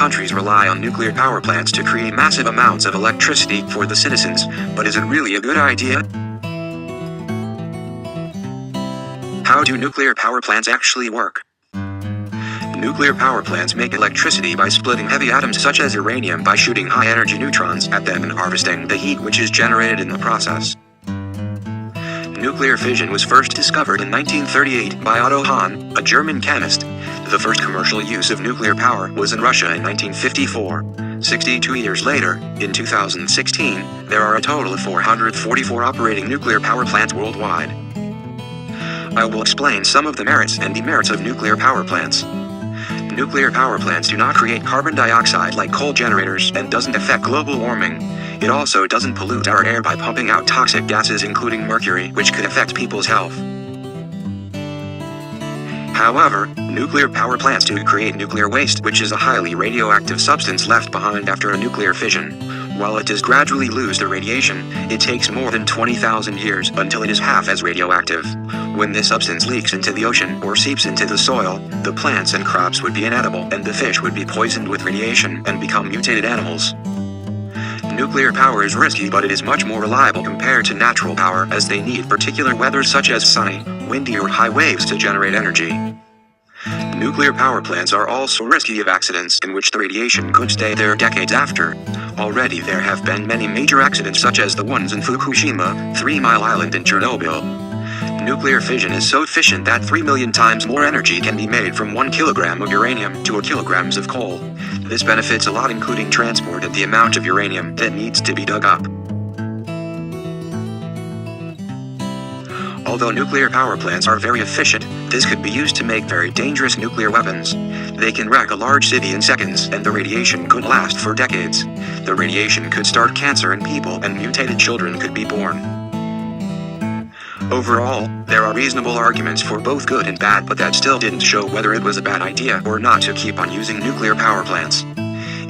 countries rely on nuclear power plants to create massive amounts of electricity for the citizens, but is it really a good idea? How do nuclear power plants actually work? Nuclear power plants make electricity by splitting heavy atoms such as uranium by shooting high-energy neutrons at them and harvesting the heat which is generated in the process. Nuclear fission was first discovered in 1938 by Otto Hahn, a German chemist. The first commercial use of nuclear power was in Russia in 1954. 62 years later, in 2016, there are a total of 444 operating nuclear power plants worldwide. I will explain some of the merits and demerits of nuclear power plants. Nuclear power plants do not create carbon dioxide like coal generators and doesn't affect global warming. It also doesn't pollute our air by pumping out toxic gases including mercury, which could affect people's health. However, nuclear power plants do create nuclear waste, which is a highly radioactive substance left behind after a nuclear fission. While it does gradually lose the radiation, it takes more than 20,000 years until it is half as radioactive. When this substance leaks into the ocean or seeps into the soil, the plants and crops would be inedible and the fish would be poisoned with radiation and become mutated animals. Nuclear power is risky, but it is much more reliable compared to natural power, as they need particular weather such as sunny, windy or high waves to generate energy. Nuclear power plants are also risky of accidents in which the radiation could stay there decades after. Already there have been many major accidents such as the ones in Fukushima, 3 Mile Island and Chernobyl. Nuclear fission is so efficient that 3 million times more energy can be made from 1 kilogram of uranium to 1 kilograms of coal. This benefits a lot, including transport and the amount of uranium that needs to be dug up. Although nuclear power plants are very efficient, this could be used to make very dangerous nuclear weapons. They can wreck a large city in seconds, and the radiation could last for decades. The radiation could start cancer in people, and mutated children could be born. Overall, there are reasonable arguments for both good and bad, but that still didn't show whether it was a bad idea or not to keep on using nuclear power plants.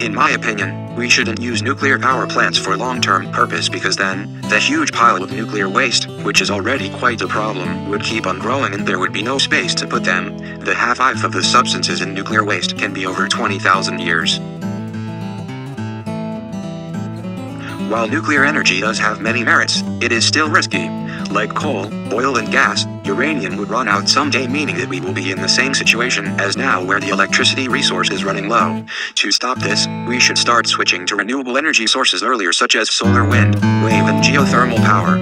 In my opinion, we shouldn't use nuclear power plants for long-term purpose, because then, the huge pile of nuclear waste, which is already quite a problem, would keep on growing and there would be no space to put them. The half-life of the substances in nuclear waste can be over 20,000 years. While nuclear energy does have many merits, it is still risky. Like coal, oil and gas, uranium would run out someday, meaning that we will be in the same situation as now where the electricity resource is running low. To stop this, we should start switching to renewable energy sources earlier, such as solar, wind, wave and geothermal power.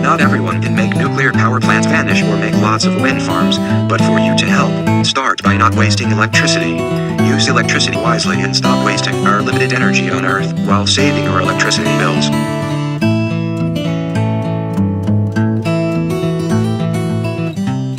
Not everyone can make nuclear power plants vanish or make lots of wind farms, but for you to help, start by not wasting electricity. Use electricity wisely and stop wasting our limited energy on Earth while saving our electricity bills.